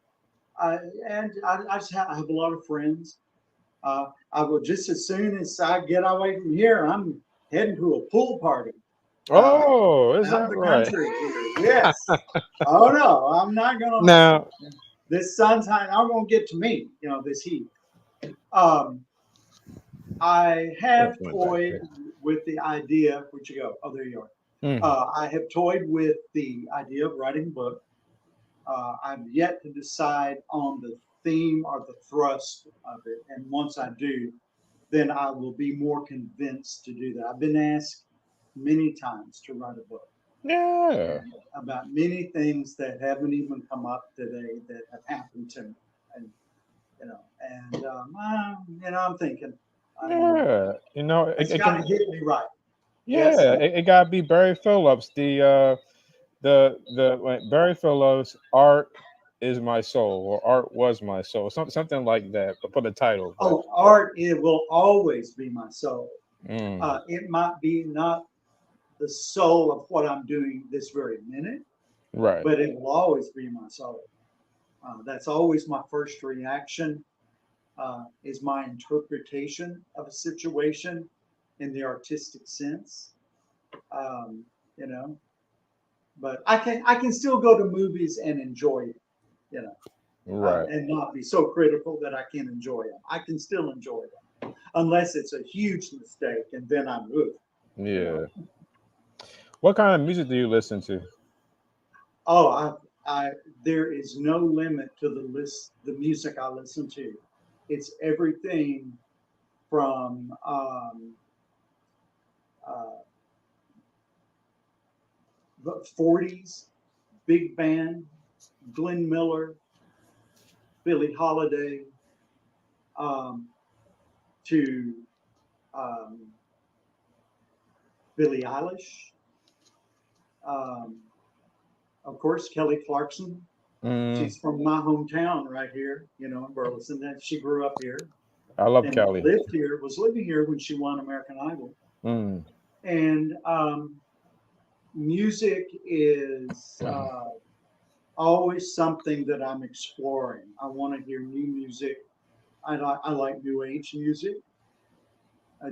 I, I have a lot of friends. I will just as soon as I get away from here, I'm heading to a pool party uh, Oh, is out in that the right? country here. Yes. Oh no, I'm not gonna. Now, This sunshine, I'm gonna get to me. This heat. Um, I have went back toyed there. with the idea. Where'd you go? Oh, there you are. Mm. I have toyed with the idea of writing a book. I've yet to decide on the theme or the thrust of it. And once I do, then I will be more convinced to do that. I've been asked many times to write a book Yeah. and about many things that haven't even come up today that have happened to me. And, I'm thinking, I don't know. Yeah. It's It got to can. hit me right. Yes. Yeah, it gotta be Barry Phillips. The like Barry Phillips, art is my soul, or art was my soul, something like that. But put a title, but Oh, art, it will always be my soul. mm, It might be not the soul of what I'm doing this very minute, right. but it will always be my soul. That's always my first reaction, is my interpretation of a situation in the artistic sense. Um, you know, but I can still go to movies and enjoy it, you know, Right. and not be so critical that I can't enjoy them. I can still enjoy them unless it's a huge mistake, and then I'm moved. You know, Yeah. What kind of music do you listen to? oh, I there is no limit to the music I listen to. It's everything from uh, the 40s, big band, Glenn Miller, Billie Holiday, um, to um, Billie Eilish, um, of course, Kelly Clarkson. Mm, She's from my hometown right here, in Burleson. That she grew up here I love and Kelly. was living here when she won American Idol. Mm. And music is always something that I'm exploring. I want to hear new music. I like new age music,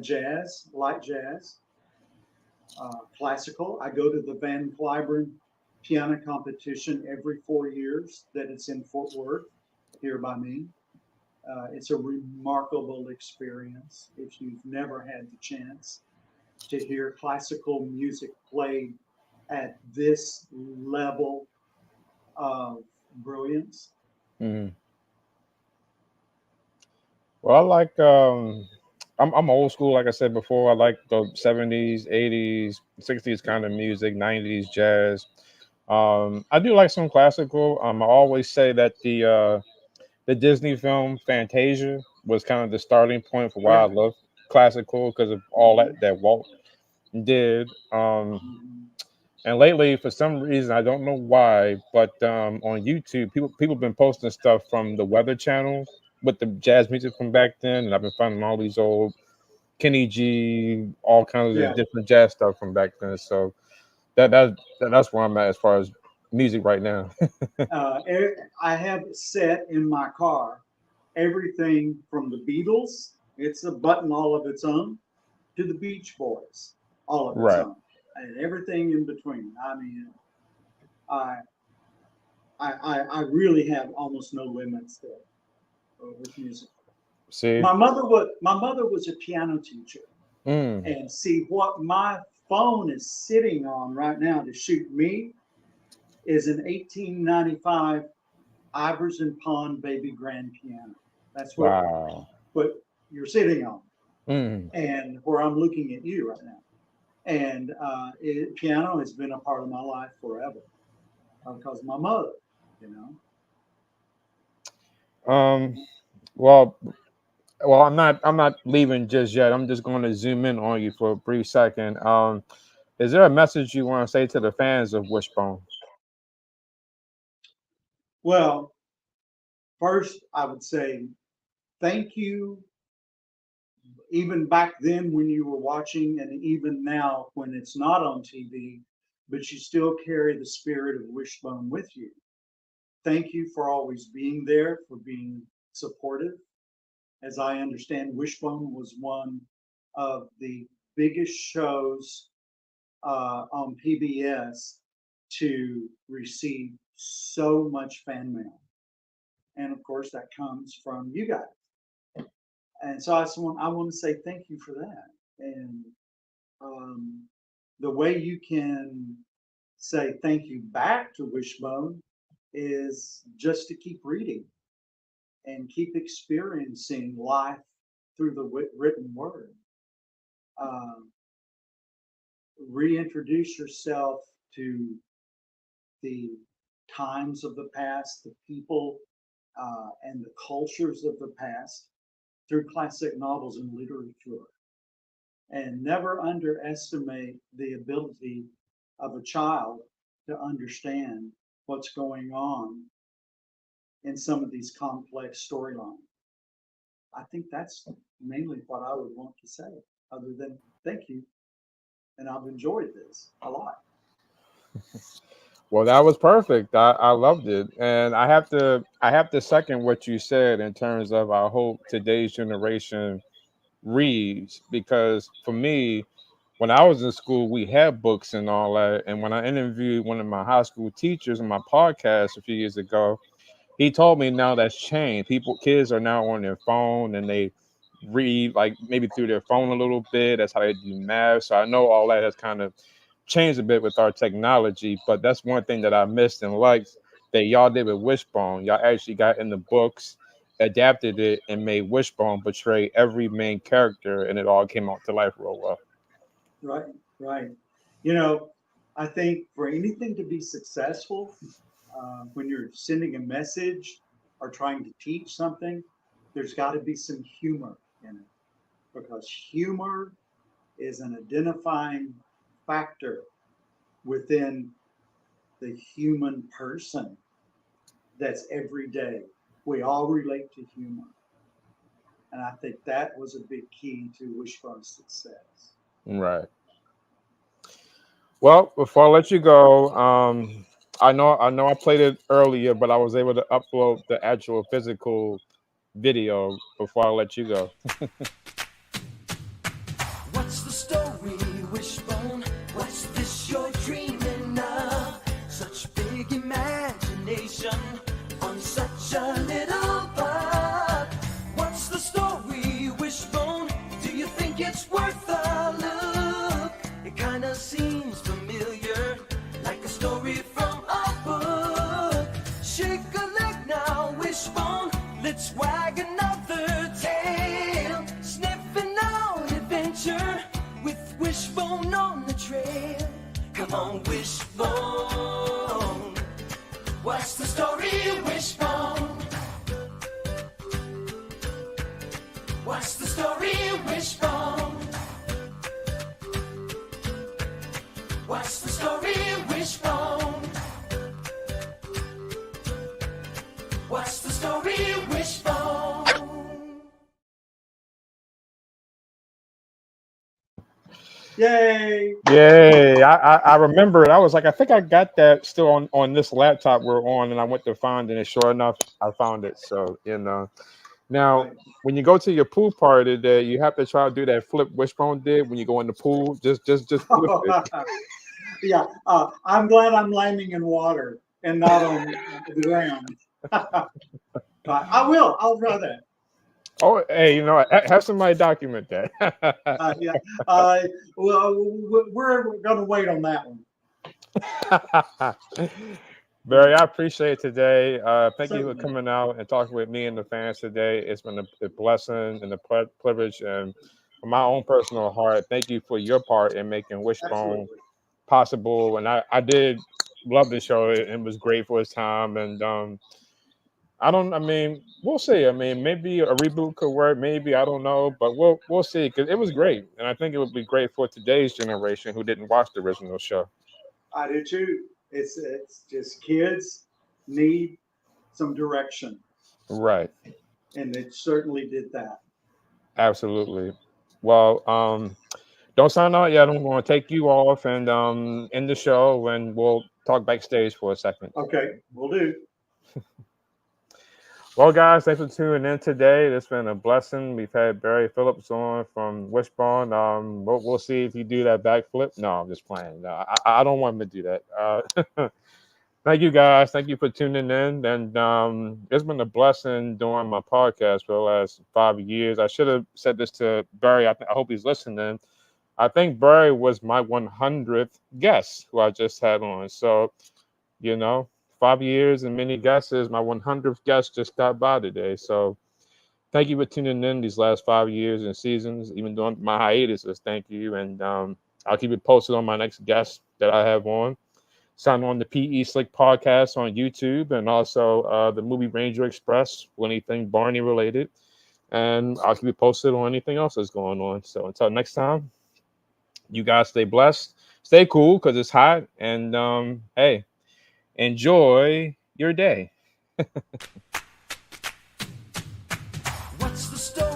jazz, light jazz, classical. I go to the Van Cliburn piano competition every 4 years that it's in Fort Worth, here by me. It's a remarkable experience if you've never had the chance to hear classical music played at this level of brilliance. Mhm. Well, I like I'm old school, like I said before. I like the 70s, 80s, 60s kind of music, 90s jazz. I do like some classical. I always say that the Disney film Fantasia was kind of the starting point for why I Yeah. love classical because of all Mhm. that Walt did. Mhm. And lately, for some reason, I don't know why, but on YouTube, people been posting stuff from the Weather Channel with the jazz music from back then, and I've been finding all these old Kenny G, all kinds of Yeah. different jazz stuff from back then. So that's where I'm at as far as music right now. I have it set in my car everything from the Beatles, it's a button all of its own, to the Beach Boys, all of its Right. own, and everything in between. I mean, I I really have almost no limits there with music. See. My mother was a piano teacher, Mm. and see what my phone is sitting on right now to shoot me is an 1895 Iverson Pond baby grand piano. That's Wow. what you're sitting on, Mm. and where I'm looking at you right now. And piano has been a part of my life forever because of my mother, you know. Um. Well, well, I'm not leaving just yet. I'm just going to zoom in on you for a brief second. Is there a message you want to say to the fans of Wishbone? Well, first I would say thank you, even back then when you were watching, and even now when it's not on TV, but you still carry the spirit of Wishbone with you. Thank you for always being there, for being supportive. As I understand, Wishbone was one of the biggest shows on PBS to receive so much fan mail. And of course, that comes from you guys. And so I want to say thank you for that. And um, the way you can say thank you back to Wishbone is just to keep reading and keep experiencing life through the written word. Um, Reintroduce yourself to the times of the past, the people, and the cultures of the past through classic novels and literature. And never underestimate the ability of a child to understand what's going on in some of these complex storylines. I think that's mainly what I would want to say, other than thank you. And I've enjoyed this a lot. Well, that was perfect. I loved it, and I have to second what you said in terms of I hope today's generation reads because for me, when I was in school, we had books and all that. And when I interviewed one of my high school teachers on my podcast a few years ago, he told me now that's changed. Kids are now on their phone and they read like maybe through their phone a little bit. That's how they do math. So I know all that has kind of changed a bit with our technology, but that's one thing that I missed and liked that y'all did with Wishbone. Y'all actually got in the books, adapted it, and made Wishbone portray every main character, and it all came out to life real well. Right, right. You know, I think for anything to be successful, when you're sending a message or trying to teach something, there's got to be some humor in it because humor is an identifying factor within the human person that's every day. We all relate to humor. And I think that was a big key to Wishbone's success. Right. Well, before I let you go, I know I played it earlier, but I was able to upload the actual physical video before I let you go. What's the story, Wishbone? What's this you're dreaming of? Such story from a book? Shake a leg now, Wishbone. Let's wag another tail. Sniffing out adventure with Wishbone on the trail. Come on, Wishbone. What's the story, Wishbone? What's the story, Wishbone? What's the story, Wishbone? What's the story, Wishbone? Yay! Yay. I remember it. I was like, I think I got that still on this laptop we're on, and I went to find it, and sure enough, I found it. So, now Right. when you go to your pool party today, you have to try to do that flip Wishbone did when you go in the pool. Just flip it. Yeah, I'm glad I'm landing in water and not on the ground. But I will. I'll try that. Oh, hey, have somebody document that. Yeah. Well, we're going to wait on that one. Barry, I appreciate it today. Thank you for Certainly. coming out and talking with me and the fans today. It's been a blessing and a privilege. And from my own personal heart, thank you for your part in making Wishbone Absolutely. possible. And I did love the show. It was great for its time. And I mean, we'll see. I mean, maybe a reboot could work. Maybe, I don't know. But we'll see, because it was great. And I think it would be great for today's generation who didn't watch the original show. I do too. It's just kids need some direction, Right. and it certainly did that. Absolutely. Well, don't sign out yet. I'm going to take you off and end the show, and we'll talk backstage for a second. Okay, we'll do. Well, guys, thanks for tuning in today. It's been a blessing. We've had Barry Phillips on from Wishbone. We'll see if you do that backflip. No, I'm just playing. No, I don't want him to do that. Thank you, guys. Thank you for tuning in. And it's been a blessing doing my podcast for the last 5 years. I should have said this to Barry. I hope he's listening. I think Barry was my 100th guest who I just had on. So, 5 years and many guesses. My 100th guest just got by today. So, thank you for tuning in these last 5 years and seasons, even during my hiatuses. Thank you. And I'll keep it posted on my next guest that I have on. Sign on the PE Slick podcast on YouTube, and also the movie Ranger Express for anything Barney related. And I'll keep you posted on anything else that's going on. So until next time, you guys stay blessed, stay cool because it's hot, and hey, enjoy your day. What's the story?